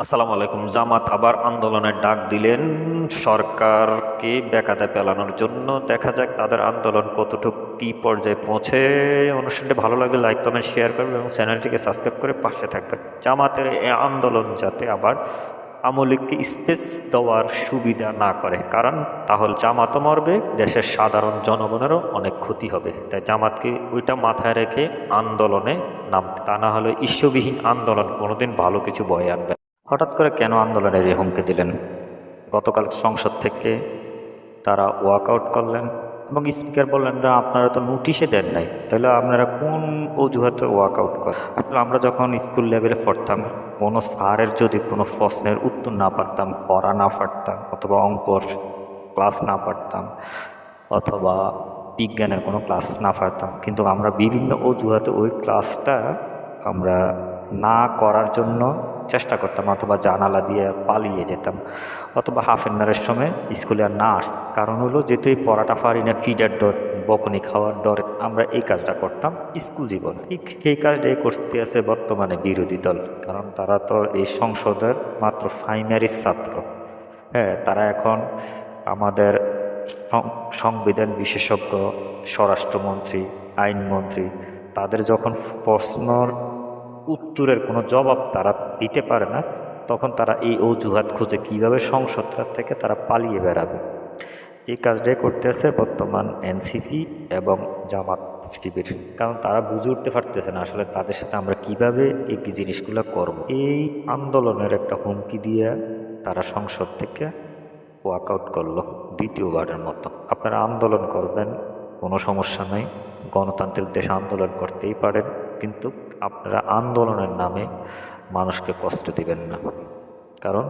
আসসালামু আলাইকুম। জামাত আবার আন্দোলনের ডাক দিলেন সরকারকে বেকায়দা ফেলানোর জন্য। দেখা যাক তাদের আন্দোলন কতটুকু কী পর্যায়ে পৌঁছে। অনুষ্ঠানটি ভালো লাগলে লাইক কমেন্ট শেয়ার করবেন এবং চ্যানেলটিকে সাবস্ক্রাইব করে পাশে থাকবেন। জামাতের এই আন্দোলন যাতে আবার আওয়ামী লীগকে স্পেস দেওয়ার সুবিধা না করে, কারণ তাহলে জামাতও মরবে, দেশের সাধারণ জনগণেরও অনেক ক্ষতি হবে। তাই জামাতকে ওইটা মাথায় রেখে আন্দোলনে নামতে, তা না হলে ইস্যুবিহীন আন্দোলন কোনোদিন ভালো কিছু বয়ে আনবে। হঠাৎ করে কেন আন্দোলনের এই হুমকি দিলেন? গতকাল সংসদ থেকে তারা ওয়াকআউট করলেন এবং স্পিকার বললেন না আপনারা তো নোটিশে দেন নাই, তাহলে আপনারা কোন অজুহাতে ওয়াকআউট করেন? আসলে আমরা যখন স্কুল লেভেলে পড়তাম, কোনো স্যারের যদি কোনো প্রশ্নের উত্তর না পারতাম, পড়া না পারতাম, অথবা অঙ্কর ক্লাস না পারতাম, অথবা বিজ্ঞানের কোনো ক্লাস না পারতাম, কিন্তু আমরা বিভিন্ন অজুহাতে ওই ক্লাসটা আমরা না করার জন্য চেষ্টা করতাম, অথবা জানালা দিয়ে পালিয়ে যেতাম, অথবা হাফ অ্যান আওয়ারের সময় স্কুলে আর না আসতাম। কারণ হলো যেহেতু এই পড়াটা পারি না, ফিডার ডর, বকুনি খাওয়ার ডর, আমরা এই কাজটা করতাম স্কুল জীবন। ঠিক সেই কাজটাই করতে আছে বর্তমানে বিরোধী দল, কারণ তারা তো এই সংসদের মাত্র প্রাইমারি ছাত্র। হ্যাঁ, তারা এখন আমাদের সংবিধান বিশেষজ্ঞ, স্বরাষ্ট্রমন্ত্রী, আইনমন্ত্রী, তাদের যখন প্রশ্নর উত্তরের কোনো জবাব তারা দিতে পারে না, তখন তারা এই অজুহাত খুঁজে কীভাবে সংসদটা থেকে তারা পালিয়ে বেড়াবে। এই কাজটাই করতেছে বর্তমান এনসিপি এবং জামাত শিবির, কারণ তারা বুঝে উঠতে পারতেছে না আসলে তাদের সাথে আমরা কিভাবে এই জিনিসগুলো করব। এই আন্দোলনের একটা হুমকি দিয়ে তারা সংসদ থেকে ওয়াকআউট করলো দ্বিতীয়বারের মতো। আপনারা আন্দোলন করবেন, কোনো সমস্যা নেই, গণতান্ত্রিক দেশে আন্দোলন করতেই পারেন, কিন্তু আপনারা আন্দোলনের নামে মানুষকে কষ্ট দিবেন না। কারণ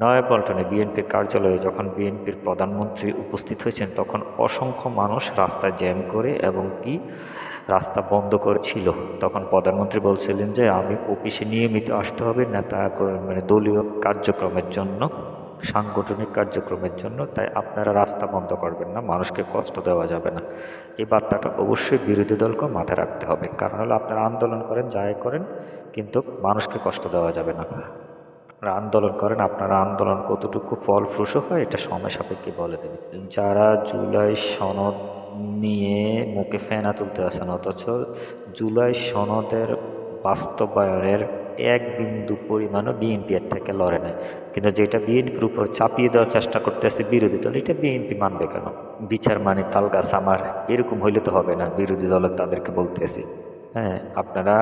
নয়াপল্টনে বিএনপির কার্যালয়ে যখন বিএনপির প্রধানমন্ত্রী উপস্থিত হয়েছেন, তখন অসংখ্য মানুষ রাস্তায় জ্যাম করে এবং কি রাস্তা বন্ধ করেছিল। তখন প্রধানমন্ত্রী বলছিলেন যে আমি অফিসে নিয়মিত আসতে হবে নেতা মানে দলীয় কার্যক্রমের জন্য, সাংগঠনিক কার্যক্রমের জন্য, তাই আপনারা রাস্তা বন্ধ করবেন না, মানুষকে কষ্ট দেওয়া যাবে না। এই বার্তাটা অবশ্যই বিরোধী দলকে মাথায় রাখতে হবে। কারণ হলো আপনারা আন্দোলন করেন, যাই করেন, কিন্তু মানুষকে কষ্ট দেওয়া যাবে না। আপনারা আন্দোলন করেন, আপনারা আন্দোলন কতটুকু ফলপ্রসূ হয় এটা সময় সাপেক্ষে বলে দেবে। যারা জুলাই সনদ নিয়ে মুখে ফেনা তুলতে আসেন, অথচ জুলাই সনদের বাস্তবায়নের এক বিন্দু পরিমাণও বিএনপি এর থেকে লড়ে নেয়, কিন্তু যেটা বিএনপির উপর চাপিয়ে দেওয়ার চেষ্টা করতেছে বিরোধী দল, এটা বিএনপি মানবে কেন? বিচার মানে তাল গাছ আমার, এরকম হইলে তো হবে না। বিরোধী দলের তাদেরকে বলতেছি, হ্যাঁ, আপনারা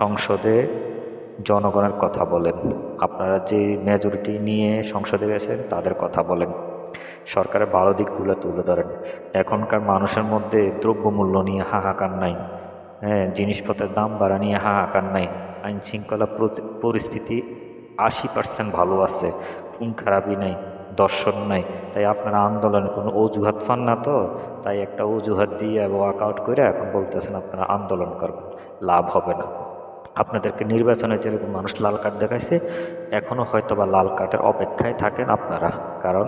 সংসদে জনগণের কথা বলেন, আপনারা যে মেজরিটি নিয়ে সংসদে গেছেন তাদের কথা বলেন, সরকারের ভালো দিকগুলো তুলে ধরেন। এখনকার মানুষের মধ্যে দ্রব্যমূল্য নিয়ে হাহাকার নাই, হ্যাঁ, জিনিসপত্রের দাম বাড়া নিয়ে হাহাকার নাই, আইন শৃঙ্খলা পরিস্থিতি 80% ভালো আছে, খুন খারাপই নাই, দর্শন নাই। তাই আপনারা আন্দোলনে কোনো অজুহাত পান না, তো তাই একটা অজুহাত দিয়ে ওয়াকআউট করে এখন বলতেছেন আপনারা আন্দোলন করবেন। লাভ হবে না। আপনাদেরকে নির্বাচনে যেরকম মানুষ লাল কার্ড দেখাইছে, এখনও হয়তো বা লাল কার্ডের অপেক্ষায় থাকেন আপনারা। কারণ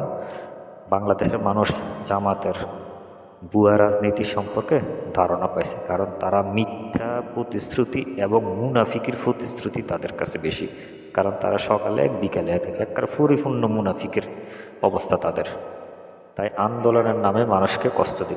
বাংলাদেশের মানুষ জামাতের ভুয়া রাজনীতি সম্পর্কে ধারণা পাইছে, কারণ তারা মিথ্যা প্রতিশ্রুতি এবং মুনাফিকের প্রতিশ্রুতি তাদের কাছে বেশি। কারণ তারা সকালে এক বিকালে এক, একটা পরিপূর্ণ মুনাফিকের অবস্থা তাদের। তাই আন্দোলনের নামে মানুষকে কষ্ট দিবে।